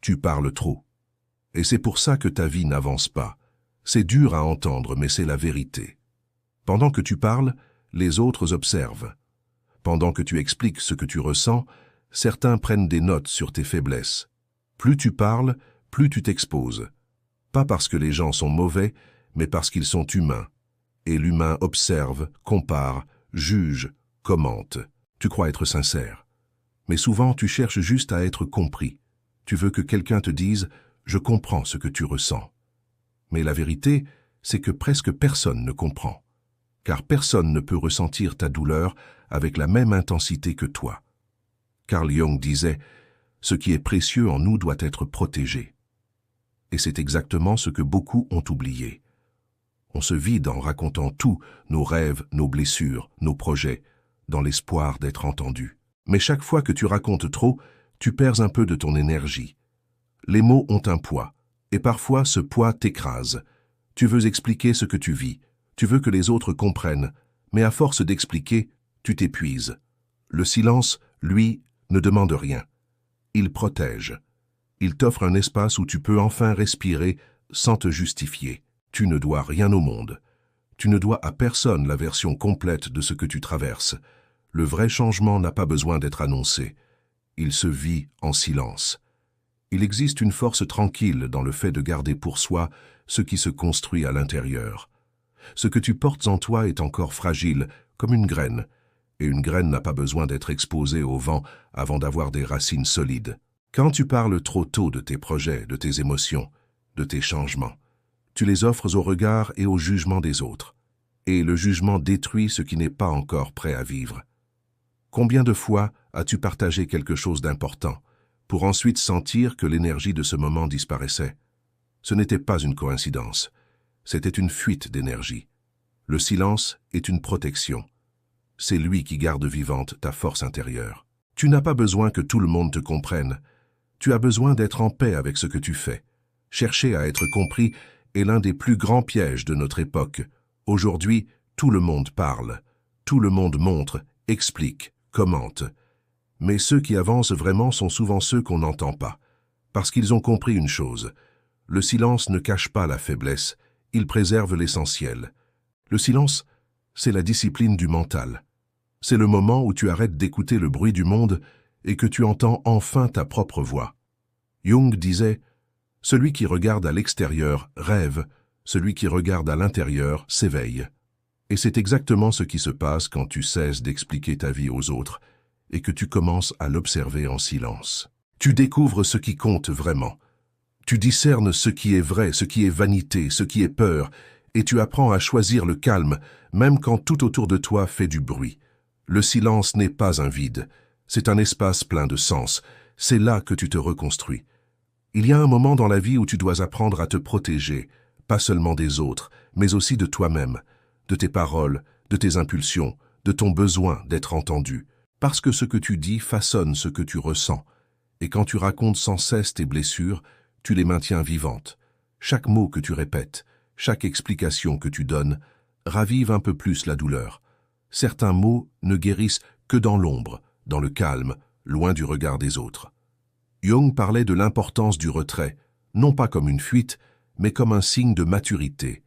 Tu parles trop. Et c'est pour ça que ta vie n'avance pas. C'est dur à entendre, mais c'est la vérité. Pendant que tu parles, les autres observent. Pendant que tu expliques ce que tu ressens, certains prennent des notes sur tes faiblesses. Plus tu parles, plus tu t'exposes. Pas parce que les gens sont mauvais, mais parce qu'ils sont humains. Et l'humain observe, compare, juge, commente. Tu crois être sincère. Mais souvent, tu cherches juste à être compris. Tu veux que quelqu'un te dise « Je comprends ce que tu ressens ». Mais la vérité, c'est que presque personne ne comprend. Car personne ne peut ressentir ta douleur avec la même intensité que toi. Carl Jung disait « Ce qui est précieux en nous doit être protégé ». Et c'est exactement ce que beaucoup ont oublié. On se vide en racontant tout, nos rêves, nos blessures, nos projets, dans l'espoir d'être entendu. Mais chaque fois que tu racontes trop, tu perds un peu de ton énergie. Les mots ont un poids, et parfois ce poids t'écrase. Tu veux expliquer ce que tu vis, tu veux que les autres comprennent, mais à force d'expliquer, tu t'épuises. Le silence, lui, ne demande rien. Il protège. Il t'offre un espace où tu peux enfin respirer sans te justifier. Tu ne dois rien au monde. Tu ne dois à personne la version complète de ce que tu traverses. Le vrai changement n'a pas besoin d'être annoncé. Il se vit en silence. Il existe une force tranquille dans le fait de garder pour soi ce qui se construit à l'intérieur. Ce que tu portes en toi est encore fragile, comme une graine, et une graine n'a pas besoin d'être exposée au vent avant d'avoir des racines solides. Quand tu parles trop tôt de tes projets, de tes émotions, de tes changements, tu les offres au regard et au jugement des autres. Et le jugement détruit ce qui n'est pas encore prêt à vivre. Combien de fois as-tu partagé quelque chose d'important, pour ensuite sentir que l'énergie de ce moment disparaissait? Ce n'était pas une coïncidence, c'était une fuite d'énergie. Le silence est une protection. C'est lui qui garde vivante ta force intérieure. Tu n'as pas besoin que tout le monde te comprenne. Tu as besoin d'être en paix avec ce que tu fais. Chercher à être compris est l'un des plus grands pièges de notre époque. Aujourd'hui, tout le monde parle, tout le monde montre, explique, commente. Mais ceux qui avancent vraiment sont souvent ceux qu'on n'entend pas, parce qu'ils ont compris une chose. Le silence ne cache pas la faiblesse, il préserve l'essentiel. Le silence, c'est la discipline du mental. C'est le moment où tu arrêtes d'écouter le bruit du monde et que tu entends enfin ta propre voix. Jung disait « Celui qui regarde à l'extérieur rêve, celui qui regarde à l'intérieur s'éveille. » Et c'est exactement ce qui se passe quand tu cesses d'expliquer ta vie aux autres et que tu commences à l'observer en silence. Tu découvres ce qui compte vraiment. Tu discernes ce qui est vrai, ce qui est vanité, ce qui est peur, et tu apprends à choisir le calme, même quand tout autour de toi fait du bruit. Le silence n'est pas un vide, c'est un espace plein de sens. C'est là que tu te reconstruis. Il y a un moment dans la vie où tu dois apprendre à te protéger, pas seulement des autres, mais aussi de toi-même, de tes paroles, de tes impulsions, de ton besoin d'être entendu. Parce que ce que tu dis façonne ce que tu ressens. Et quand tu racontes sans cesse tes blessures, tu les maintiens vivantes. Chaque mot que tu répètes, chaque explication que tu donnes, ravive un peu plus la douleur. Certains mots ne guérissent que dans l'ombre, dans le calme, loin du regard des autres. Jung parlait de l'importance du retrait, non pas comme une fuite, mais comme un signe de maturité.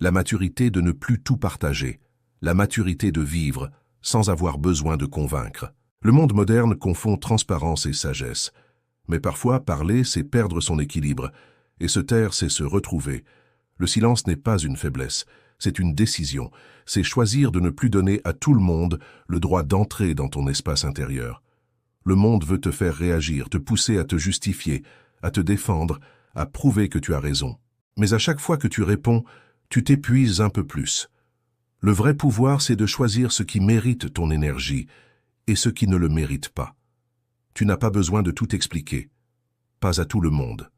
La maturité de ne plus tout partager, la maturité de vivre sans avoir besoin de convaincre. Le monde moderne confond transparence et sagesse. Mais parfois, parler, c'est perdre son équilibre, et se taire, c'est se retrouver. Le silence n'est pas une faiblesse, c'est une décision. C'est choisir de ne plus donner à tout le monde le droit d'entrer dans ton espace intérieur. Le monde veut te faire réagir, te pousser à te justifier, à te défendre, à prouver que tu as raison. Mais à chaque fois que tu réponds, tu t'épuises un peu plus. Le vrai pouvoir, c'est de choisir ce qui mérite ton énergie et ce qui ne le mérite pas. Tu n'as pas besoin de tout expliquer, pas à tout le monde,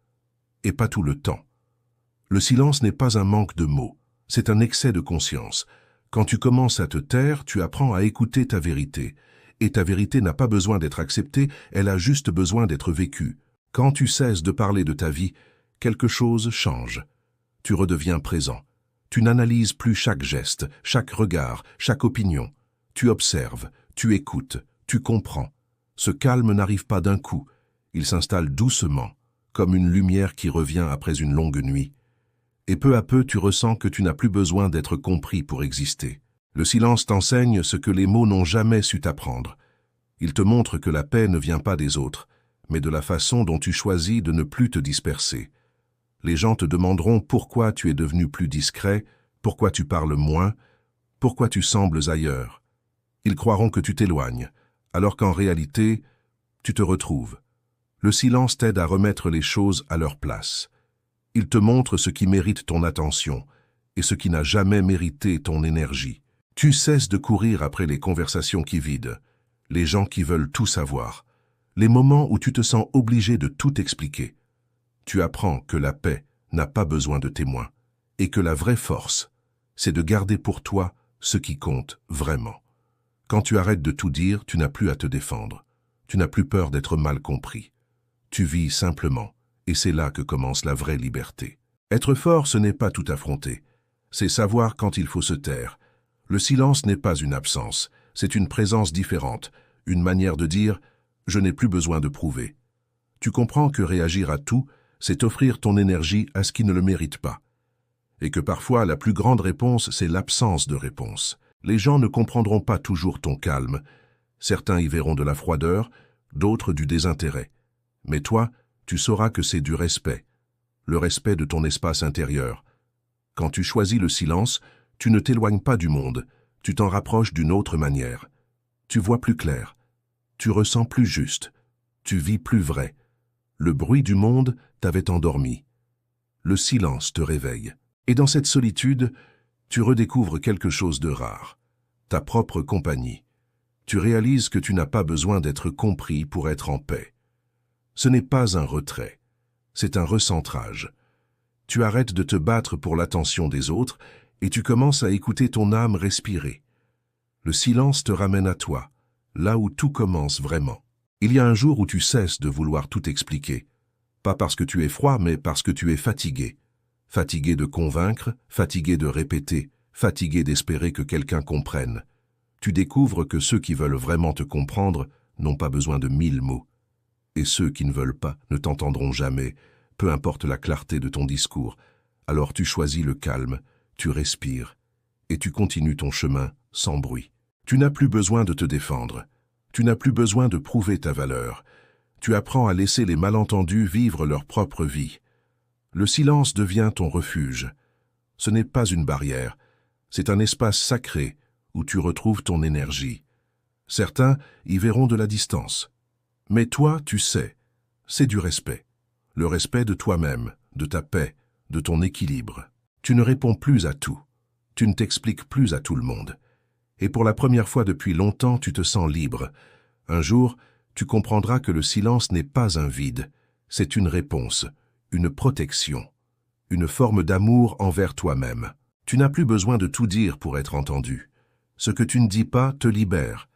et pas tout le temps. Le silence n'est pas un manque de mots, c'est un excès de conscience. Quand tu commences à te taire, tu apprends à écouter ta vérité. Et ta vérité n'a pas besoin d'être acceptée, elle a juste besoin d'être vécue. Quand tu cesses de parler de ta vie, quelque chose change. Tu redeviens présent. Tu n'analyses plus chaque geste, chaque regard, chaque opinion. Tu observes, tu écoutes, tu comprends. Ce calme n'arrive pas d'un coup, il s'installe doucement, comme une lumière qui revient après une longue nuit. Et peu à peu, tu ressens que tu n'as plus besoin d'être compris pour exister. Le silence t'enseigne ce que les mots n'ont jamais su t'apprendre. Il te montre que la paix ne vient pas des autres, mais de la façon dont tu choisis de ne plus te disperser. Les gens te demanderont pourquoi tu es devenu plus discret, pourquoi tu parles moins, pourquoi tu sembles ailleurs. Ils croiront que tu t'éloignes, alors qu'en réalité, tu te retrouves. Le silence t'aide à remettre les choses à leur place. Il te montre ce qui mérite ton attention et ce qui n'a jamais mérité ton énergie. Tu cesses de courir après les conversations qui vident, les gens qui veulent tout savoir, les moments où tu te sens obligé de tout expliquer. Tu apprends que la paix n'a pas besoin de témoins et que la vraie force, c'est de garder pour toi ce qui compte vraiment. Quand tu arrêtes de tout dire, tu n'as plus à te défendre. Tu n'as plus peur d'être mal compris. Tu vis simplement, et c'est là que commence la vraie liberté. Être fort, ce n'est pas tout affronter. C'est savoir quand il faut se taire. Le silence n'est pas une absence, c'est une présence différente, une manière de dire « je n'ai plus besoin de prouver ». Tu comprends que réagir à tout, c'est offrir ton énergie à ce qui ne le mérite pas. Et que parfois, la plus grande réponse, c'est l'absence de réponse. Les gens ne comprendront pas toujours ton calme. Certains y verront de la froideur, d'autres du désintérêt. Mais toi, tu sauras que c'est du respect. Le respect de ton espace intérieur. Quand tu choisis le silence, tu ne t'éloignes pas du monde, tu t'en rapproches d'une autre manière. Tu vois plus clair, tu ressens plus juste, tu vis plus vrai. Le bruit du monde t'avait endormi. Le silence te réveille. Et dans cette solitude, tu redécouvres quelque chose de rare, ta propre compagnie. Tu réalises que tu n'as pas besoin d'être compris pour être en paix. Ce n'est pas un retrait, c'est un recentrage. Tu arrêtes de te battre pour l'attention des autres et tu commences à écouter ton âme respirer. Le silence te ramène à toi, là où tout commence vraiment. Il y a un jour où tu cesses de vouloir tout expliquer. Pas parce que tu es froid, mais parce que tu es fatigué. Fatigué de convaincre, fatigué de répéter, fatigué d'espérer que quelqu'un comprenne. Tu découvres que ceux qui veulent vraiment te comprendre n'ont pas besoin de 1000 mots. Et ceux qui ne veulent pas ne t'entendront jamais, peu importe la clarté de ton discours. Alors tu choisis le calme, tu respires, et tu continues ton chemin sans bruit. Tu n'as plus besoin de te défendre. Tu n'as plus besoin de prouver ta valeur. Tu apprends à laisser les malentendus vivre leur propre vie. Le silence devient ton refuge. Ce n'est pas une barrière, c'est un espace sacré où tu retrouves ton énergie. Certains y verront de la distance. Mais toi, tu sais, c'est du respect. Le respect de toi-même, de ta paix, de ton équilibre. Tu ne réponds plus à tout. Tu ne t'expliques plus à tout le monde. Et pour la première fois depuis longtemps, tu te sens libre. Un jour, tu comprendras que le silence n'est pas un vide, c'est une réponse, une protection, une forme d'amour envers toi-même. Tu n'as plus besoin de tout dire pour être entendu. Ce que tu ne dis pas te libère.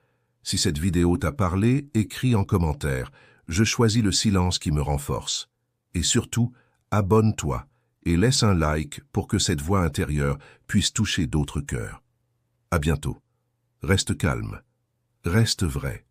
Si cette vidéo t'a parlé, écris en commentaire « Je choisis le silence qui me renforce ». Et surtout, abonne-toi et laisse un like pour que cette voix intérieure puisse toucher d'autres cœurs. À bientôt. Reste calme. Reste vrai.